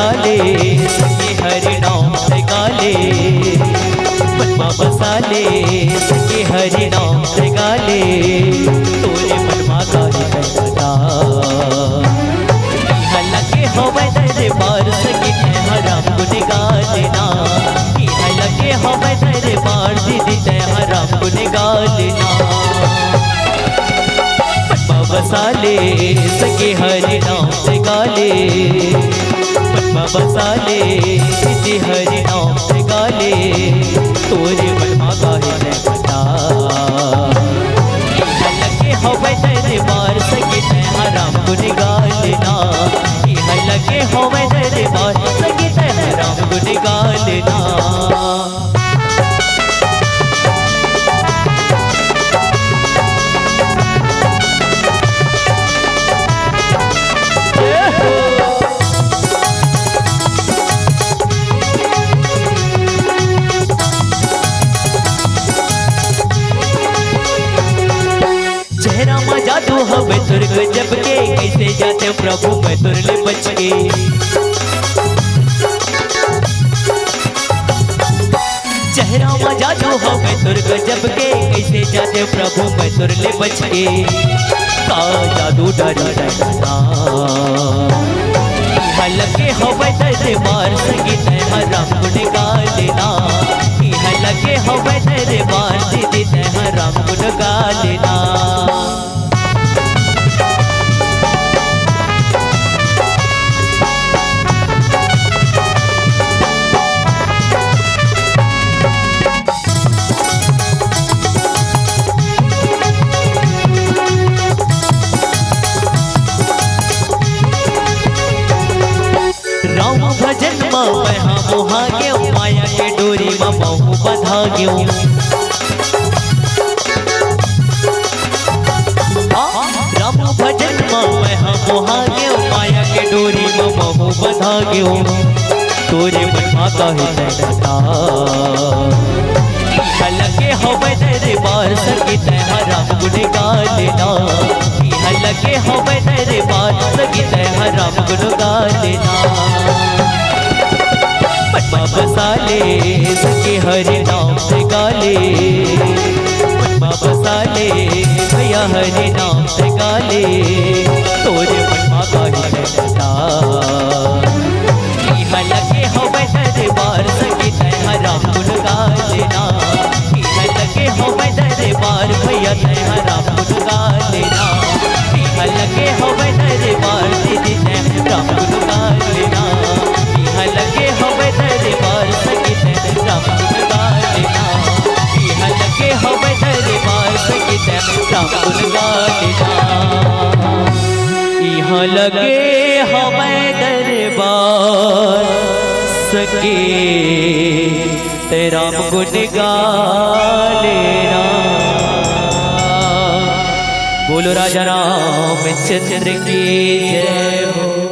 बसा ले सके हरि नाम से गाले, मनमा बसा ले सके हरि नाम से गाले, तोरे मनमा गाले बता लगे हो मैं दरबार सके हराम गुन गा लेना, लगे हो मैं दरबार दीदी तय हराम गुन गा लेना। मनमा बसा ले सके हरि नाम से गाले, मनमा बसा ले दीदी हरि नाम से गाले, तोरे मनमा गाले बता लगे हो मैं दरबार सके तय हराम गुन गा लेना, लगे हो मैं दरबार सके तय हराम गुन गा लेना। चेहरा मा जादू हवे तुर गजब के, कैसे जाते प्रभु मैं तुरले बच के। चेहरा मा जादू हवे तुर गजब के, कैसे जाते प्रभु मैं तुरले बच के। का जादू डर डरना लगे हवे दरबार सगे तय हराम गुन गा लेना, लगे हवे दरबार दीदी तय हराम गुन गा लेना। राम भजन मैं हाँ मोहा गयो, माया के डोरी में बहु बधा गयो। राम भजन मैं हाँ मोहा गयो, माया के डोरी में बहु बधा गयो, तोरे मनमा काहे डरता लगे हो मैं दरबार सके तय हराम गुन गा लेना, लगे हो मैं दरबार सके तय हराम गुन गा लेना। मनमा बसा ले सके हरि नाम से गाले, मनमा बसा ले भैया हरि नाम से गाले, तोरे मनमा काहे डरता लगे हो मैं दरबार सके तय हराम गुन गा लेना, लगे हो मैं दरबार भैया तय हराम गुन गा लेना, लगे हो मैं दरबार दीदी तय हराम गुन गा लेना, लगे हो मैं दरबार सके तय हराम गुन गा लेना, लगे हो मैं दरबार सके तय हराम गुन गा लेना। यहाँ लगे हो मैं दरबार सके तेरा गुन गा लेना। बोलो राजा रामचंद्र की जय हो।